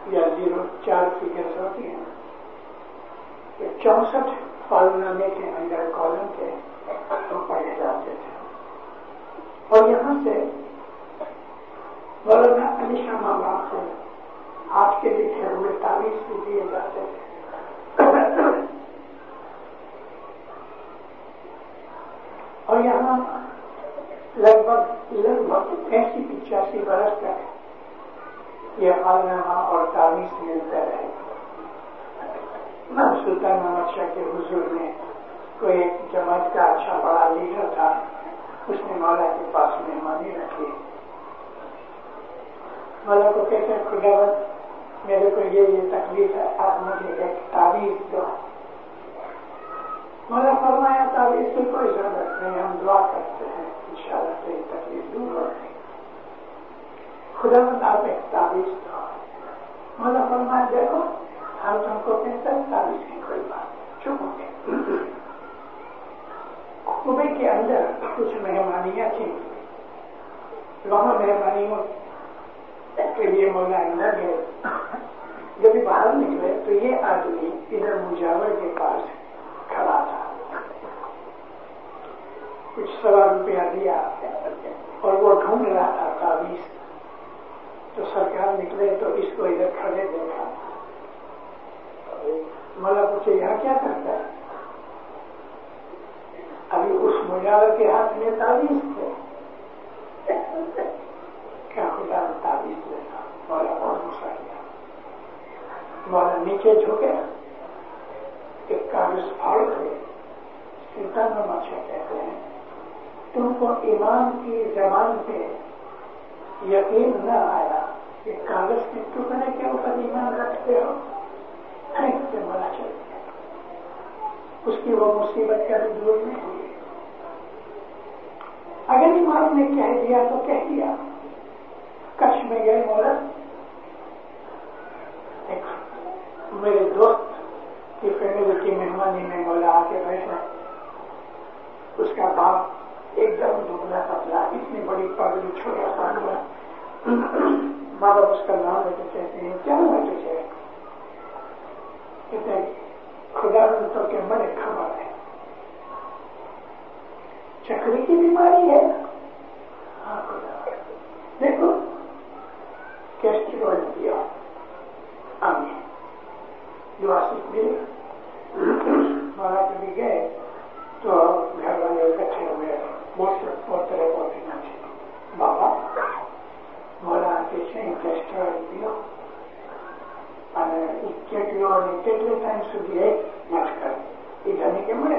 B: یا 0 4 فگرز ہوتی ہیں. 64 فال نامے کے اندر کالم تھے تو پڑھے جاتے تھے. اور یہاں سے مولانا علی شاہ ماں باپ سے آپ کے لکھے ہوئے تعویذ بھی دیے جاتے تھے. اور یہاں لگ بھگ 80-85 برس تک یہ فال نامہ اور تعویذ ملتے رہے. سلطان محمد شاہ کے حضور میں کوئی ایک جماعت کا اچھا بڑا لیڈر تھا، اس نے مولا کے پاس مہمانی رکھی. مولا کو کہتے ہیں خدا میرے کو یہ تکلیف ہے، آپ مجھے ایک تعویذ دو. مولا فرمایا تعویذ کی کوئی ضرورت نہیں، ہم دعا کرتے ہیں انشاءاللہ سے یہ تکلیف دور ہو جائے. خدا آپ ایک تعویذ دو. مولا فرمایا دیکھو ہم تم کو کہتے ہیں تعویذ کی کوئی بات، چپ ہو گئے. صوبے کے اندر کچھ مہمانیاں تھیں، وہاں مہمانیوں کے لیے مولا اندر گئے. جب باہر نکلے تو یہ آدمی ادھر مجاور کے پاس کھڑا تھا. کچھ 1.25 روپیہ دیا اور وہ ڈھونڈ رہا تھا تعویذ. تو سرکار نکلے تو اس کو ادھر کھڑے دیکھا. مولا پوچھے یہاں کیا کرتا ہے؟ ابھی اس مجاور کے ہاتھ میں تعویذ تھے. کیا خدا نے تعویذ دینا؟ مولا بہت غصہ کیا. مولا نیچے جھکے، ایک کاغذ پھاڑ کے سلطان محمد شاہ کہتے ہیں تم کو امام کی زبان پہ یقین نہ آیا کہ کاغذ کے ٹکڑے کے اوپر ایمان رکھتے ہو؟ سے مولا چل گیا. اس کی وہ مصیبت کا بھی دور نہیں ہوئی. اگر امام نے کہہ دیا تو کہہ دیا. کچھ میں گئے مولا، میرے دوست کی فیملی کی مہمانی میں مولا آ کے بیٹھا. اس کا باپ ایک دم دبلا پتلا، اتنی بڑی پگڑی، چھوٹا سا ہوا. ماں باپ اس کا نام لے کے کہتے ہیں کیا ہوا تجھے؟ کہتے خدا تو کے بڑے خبر ہے، چکری کی بیماری ہے، ہاں خدا دیکھو کیسٹرول دیا آگے دعا سیکھ ملی مولا کبھی گئے تو گھر والے اکٹھے ہوئے پوترے پوتریاں تھے، بابا مولا کے چاہیے کیسٹرول پیو કેટલે ટાઈમ સુધી એક મત કરે એ ઘરની કે મને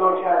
B: 2-4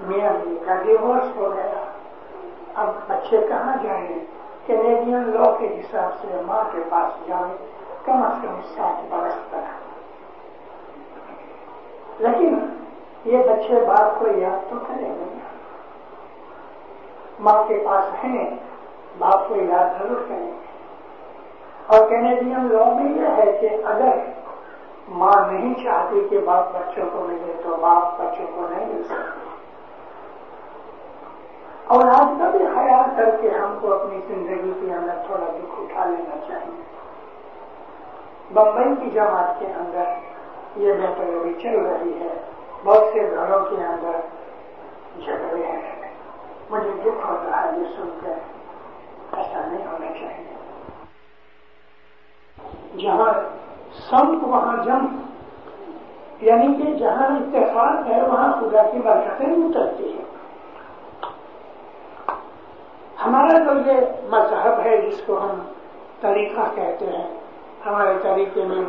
B: میاں بیوی کا ڈیورس ہو گیا. اب بچے کہاں جائیں؟ کینیڈین لا کے حساب سے ماں کے پاس جائیں کم از کم 60 برس تک. لیکن یہ بچے باپ کو یاد تو کریں گے. ماں کے پاس ہیں، باپ کو یاد ضرور کریں گے. اور کینیڈین لا میں یہ ہے کہ اگر ماں نہیں چاہتی کہ باپ بچوں کو ملے تو باپ بچوں کو نہیں مل سکتے. اور آج کا بھی خیال کر کے ہم کو اپنی زندگی کے اندر تھوڑا دکھ اٹھا لینا چاہیے. بمبئی کی جماعت کے اندر یہ میٹر ابھی چل رہی ہے. بہت سے گھروں کے اندر جھگڑے ہیں. مجھے دکھ ہوتا ہے یہ سن کر. ایسا نہیں ہونا چاہیے. جہاں سمت وہاں جم، یعنی کہ جہاں اتفاق ہے وہاں خدا کی برکتیں اترتی ہیں. ہمارا تو یہ مذہب ہے جس کو ہم طریقہ کہتے ہیں. ہمارے طریقے میں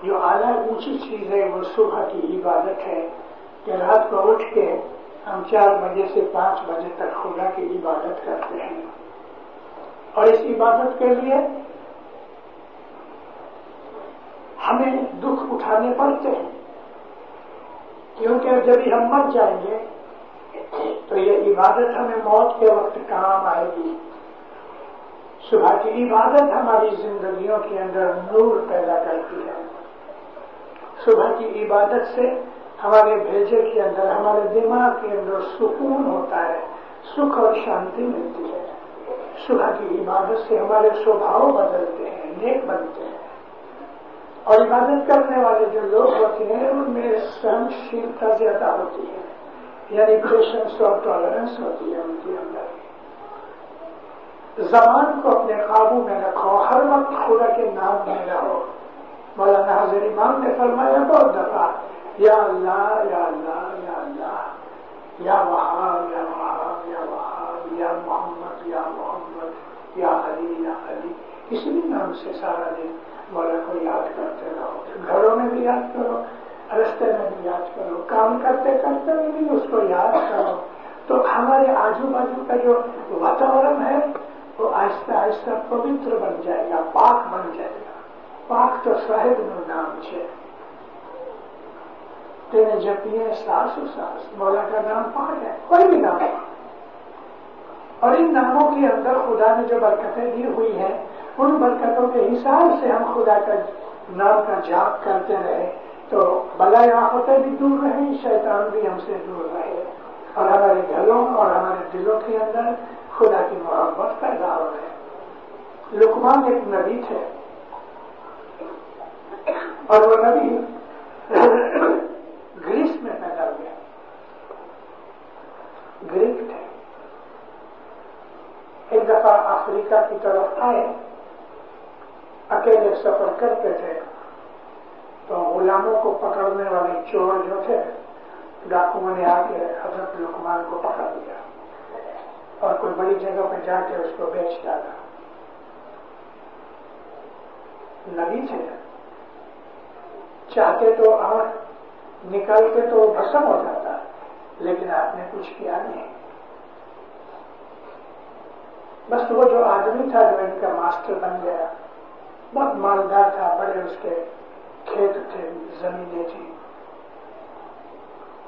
B: جو اعلیٰ اونچی چیز ہے وہ صبح کی عبادت ہے کہ رات کو اٹھ کے ہم 4 بجے سے 5 بجے تک خدا کی عبادت کرتے ہیں. اور اس عبادت کے لیے ہمیں دکھ اٹھانے پڑتے ہیں، کیونکہ جب ہم مر جائیں گے تو یہ عبادت ہمیں موت کے وقت کام آئے گی. صبح کی عبادت ہماری زندگیوں کے اندر نور پیدا کرتی ہے. صبح کی عبادت سے ہمارے بھیجے کے اندر، ہمارے دماغ کے اندر سکون ہوتا ہے، سکھ اور شانتی ملتی ہے. صبح کی عبادت سے ہمارے سوبھاؤ بدلتے ہیں، نیک بنتے ہیں. اور عبادت کرنے والے جو لوگ ہوتے ہیں ان میں سہنشیلتا زیادہ ہوتی ہے، یعنی پیشنس اور ٹالرنس ہوتی ہے ان کے اندر. زبان کو اپنے قابو میں رکھو، ہر وقت خدا کے نام میں رہو. مولانا حضرت امام نے فرمایا بہت دفعہ، یا اللہ یا اللہ یا اللہ، یا وہاب یا وہاب یا وہاب، یا محمد یا محمد، یا علی یا علی. کسی بھی نام سے سارا دن مولا کو یاد کرتے رہو. گھروں میں بھی یاد کرو، رستے میں بھی یاد کرو، کام کرتے کرتے بھی اس کو یاد کرو. تو ہمارے آجو باجو کا جو واتاورن ہے وہ آہستہ آہستہ پوتر بن جائے گا، پاک بن جائے گا. پاک تو صاحب نو نام ہے. تیرے جپیے ساس و ساس، مولا کا نام پاک ہے، کوئی بھی نام ہے. اور ان ناموں کے اندر خدا نے جو برکتیں دی ہوئی ہیں ان برکتوں کے حساب سے ہم خدا کا نام کا جاپ کرتے رہے تو بلائے آفتیں بھی دور رہیں، شیطان بھی ہم سے دور رہے، اور ہمارے گھروں اور ہمارے دلوں کے اندر خدا کی محبت پیدا ہو رہے. لقمان ایک نبی تھے اور وہ نبی گریس میں پیدا ہوئے، گریک تھے. ایک دفعہ افریقہ کی طرف آئے، اکیلے سفر کرتے تھے تو غلاموں کو پکڑنے والے چور جو تھے، ڈاکوؤں نے آ کے حضرت لقمان کو پکڑ لیا اور کوئی بڑی جگہ پہ جا کے اس کو بیچ ڈالا. نبی تھے، چاہتے تو آنکھ نکال کے تو بھسم ہو جاتا، لیکن آپ نے کچھ کیا نہیں. بس وہ جو آدمی تھا جو ان کا ماسٹر بن گیا، بہت مالدار تھا، بڑے اس کے کھیت تھے، زمینیں تھیں.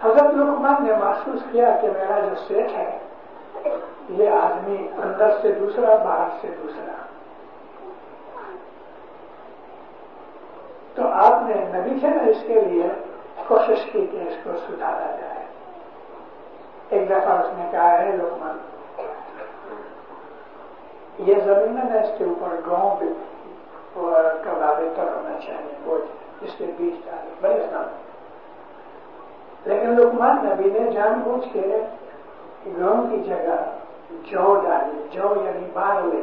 B: حضرت لقمان نے محسوس کیا کہ میرا جو سیٹ ہے یہ آدمی اندر سے دوسرا، باہر سے دوسرا. تو آپ نے نبی تھے نا، اس کے لیے کوشش کی کہ اس کو سدھارا جائے. ایک دفعہ اس نے کہا ہے لقمان، یہ زمین ہے اس کے اوپر گاؤں بھی کبابے تر ہونا چاہیے، وہ اس کے بیچ ڈالے بڑے سامنے. لیکن لقمان نبی نے جان بوجھ کے گاؤں کی جگہ جو ڈالی، جو یعنی بارلے.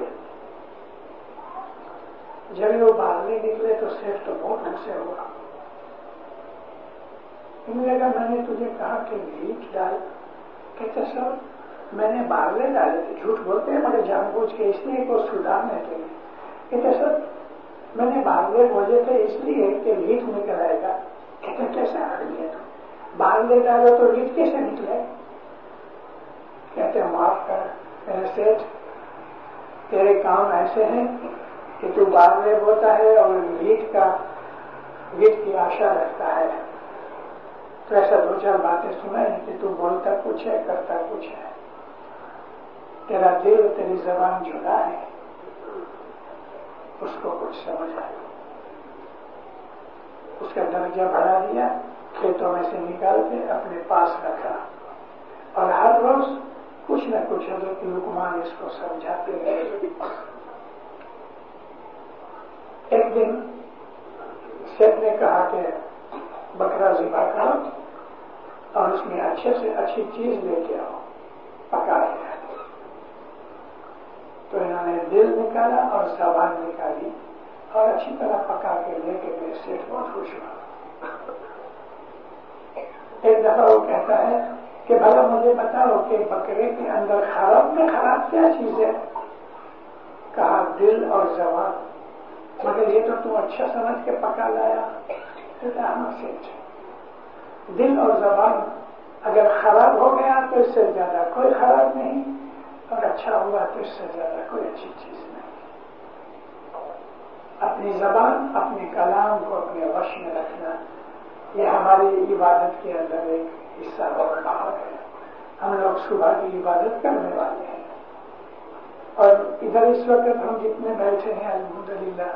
B: جب وہ بارلے نکلے تو صرف تو بہت غصے ہوا. انہوں نے کہا میں نے تجھے کہا کہ بیچ ڈال. کہتے سر میں نے بارلے ڈالے تھے. جھوٹ بولتے ہیں بڑے جان بوجھ کے، اس لیے کو سدھارنے کے لیے. کہتے سر میں نے بارلے بوجھے تھے اس لیے کہ ریت نکل آئے گا. کہتے کیسے آ رہی ہے تو بارلے ڈالو تو ریت کیسے نکلے؟ کہتے ہیں معاف کر میرے سیٹھ، تیرے کام ایسے ہیں کہ تو بار میں بولتا ہے اور گیٹ کی آشا رکھتا ہے، تو ایسا دو چار باتیں سنیں کہ تو بولتا کچھ ہے کرتا کچھ ہے، تیرا دل تیری زبان جدا ہے، اس کو کچھ سمجھ آئی، اس کا درجہ بڑھا دیا، کھیتوں میں سے نکال کے اپنے پاس رکھا، اور ہر روز کچھ نہ کچھ حضرت لقمان اس کو سمجھاتے رہے۔ ایک دن سیٹ نے کہا کہ بکرا ذبح کرو اور اس میں اچھے سے اچھی چیز لے کے آؤ، پکا کے۔ تو انہوں نے دل نکالا اور زبان نکالی اور اچھی طرح پکا کے لے کے گئے، سیٹ بہت خوش ہوا۔ ایک دفعہ وہ کہتا ہے کہ بھلا مجھے بتاؤ کہ بکرے کے اندر خراب میں خراب کیا چیز ہے؟ کہا دل اور زبان، مگر یہ تو تم اچھا سمجھ کے پکا لایا۔ دل اور زبان اگر خراب ہو گیا تو اس سے زیادہ کوئی خراب نہیں، اور اچھا ہوا تو اس سے زیادہ کوئی اچھی چیز نہیں۔ اپنی زبان، اپنے کلام کو اپنے وش میں رکھنا، یہ ہماری عبادت کے اندر ایک حصہ اور بھاگ ہے۔ ہم لوگ صبح کی عبادت کرنے والے ہیں، اور ادھر اس وقت ہم جتنے بیٹھے ہیں الحمدللہ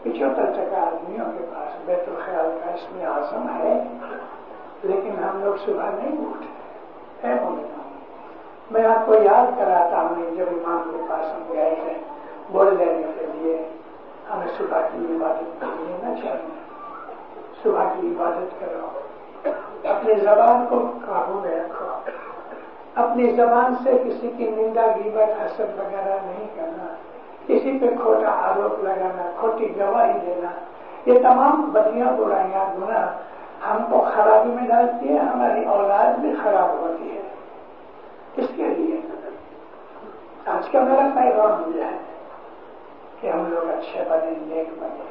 B: 75% آدمیوں کے پاس بیت الخیال کا اسم اعظم ہے، لیکن ہم لوگ صبح نہیں اٹھتے ہیں۔ میں آپ کو یاد کراتا ہوں، جب امام کے پاس ہم گئے تھے بول دینے کے لیے، ہمیں صبح کی عبادت کرنی نہ چاہیے۔ صبح کی عبادت کرو، اپنی زبان کو قابو میں رکھو، اپنی زبان سے کسی کی نندا غیبت حسد وغیرہ نہیں کرنا، کسی پہ کھوٹا آروپ لگانا، کھوٹی گواہی دینا، یہ تمام بدیاں برائیاں گناہ ہم کو خرابی میں ڈالتی ہے، ہماری اولاد بھی خراب ہوتی ہے۔ اس کے لیے آج کا میرا پیغام یہ ہے کہ ہم لوگ اچھے بنے، نیک بنے،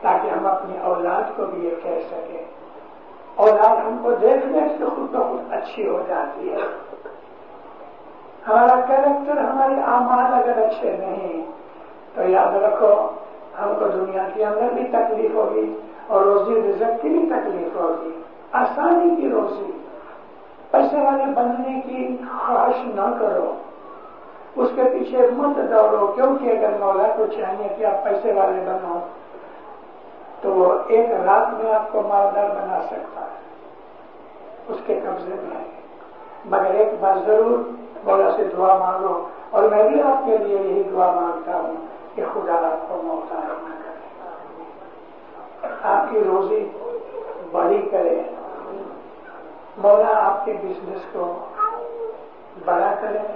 B: تاکہ ہم اپنی اولاد کو بھی یہ کہہ سکیں۔ اولاد ہم کو دیکھ کے خود بخود اچھی ہو جاتی ہے۔ ہمارا کیریکٹر، ہمارے اعمال اگر اچھے نہیں تو یاد رکھو ہم کو دنیا کے اندر بھی تکلیف ہوگی اور روزی رزق کی بھی تکلیف ہوگی۔ آسانی کی روزی، پیسے والے بننے کی خواہش نہ کرو، اس کے پیچھے مت دوڑو، کیونکہ اگر مولا کو چاہیے کہ آپ پیسے والے بنو تو وہ ایک رات میں آپ کو مالدار بنا سکتا ہے، اس کے قبضے میں ہے۔ مگر ایک بار ضرور مولا سے دعا مانگو، اور میں بھی آپ کے لیے یہی دعا مانگتا ہوں کہ خدا آپ کو محتاج نہ کرے، آپ کی روزی بڑی کرے، مولا آپ کے بزنس کو بڑا کرے،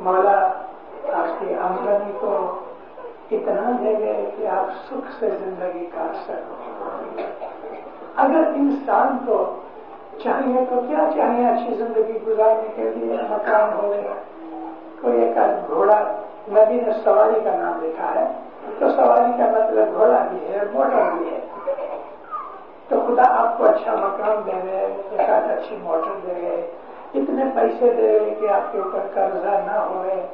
B: مولا آپ کی آمدنی کو اتنا دے گے کہ آپ سکھ سے زندگی کاٹ سکو۔ اگر انسان کو چاہیے تو کیا چاہیے اچھی زندگی گزارنے کے لیے؟ مکان ہو گیا، کوئی ایک گھوڑا، نبی نے سواری کا نام لکھا ہے تو سواری کا مطلب گھوڑا بھی ہے، موٹر بھی ہے، تو خدا آپ کو اچھا مکان دے گئے، ایک اچھی موٹر دے گئے، اتنے پیسے دے گئے کہ آپ کے اوپر قرضہ نہ ہوئے،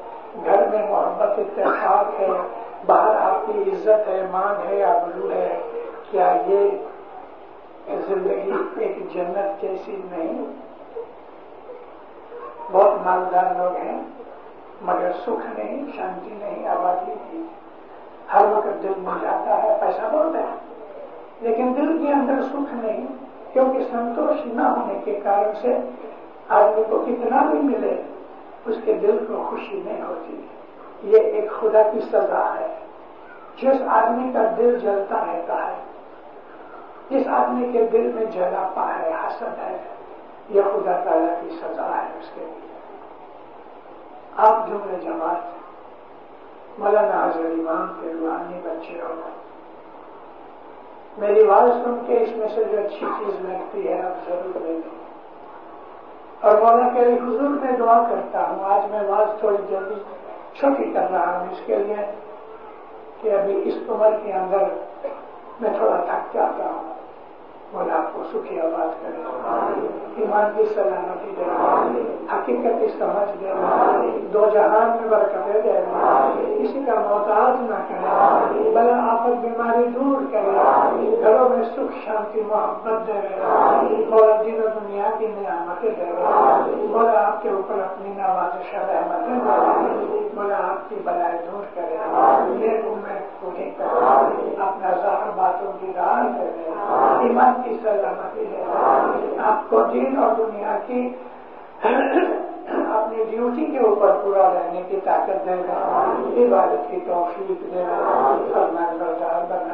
B: گھر میں محبت اتفاق ہے، باہر آپ کی عزت ہے، مان ہے، آبرو ہے، کیا یہ زندگی ایک جنت جیسی نہیں؟ بہت مالدار لوگ ہیں مگر سکھ نہیں، شانتی نہیں، آبادی نہیں، ہر وقت دل میں جاتا ہے، پیسہ بہت ہے لیکن دل کے اندر سکھ نہیں، کیونکہ سنتوش نہ ہونے کے کارن سے آدمی کو کتنا بھی ملے اس کے دل کو خوشی نہیں ہوتی۔ یہ ایک خدا کی سزا ہے۔ جس آدمی کا دل جلتا رہتا ہے، جس آدمی کے دل میں جلاپا ہے، حسد ہے، یہ خدا تعالیٰ کی سزا ہے اس کے لیے۔ آپ جملے جماعت مولانا اظہر امام کے روحانی بچے ہو، میری آواز سن کے اس میں سے جو اچھی چیز لگتی ہے آپ ضرور لے لیں، اور مولا کے حضور میں دعا کرتا ہوں۔ آج میں آواز تھوڑی جلدی چھوٹی کر رہا ہوں اس کے لیے کہ ابھی اس عمر کے اندر میں تھوڑا تھک جاتا ہوں۔ مولا آپ کو سکھی آباد کرے۔ ایمان کی سلامتی دے، حقیقت کی سمجھ دے، دو جہان میں برکتیں دے، کسی کا محتاج نہ کرے، بلا آفت بیماری دور کرے، گھروں میں سکھ شانتی محبت دے، مولا دین و دنیا کی نعمتیں دے، مولا آپ کے اوپر اپنی نوازش رحمتیں دے، مولا آپ کی بلائیں دور کرے، نیک امید پوری کرے، اپنا ظاہر باتوں کی راہ کرے، ایمان کی سلامتی دے، آپ کو دین اور دنیا کی اپنی ڈیوٹی کے اوپر پورا رہنے کی طاقت دے گا، عبادت کی توفیق دے گا، فرمان بردار بنا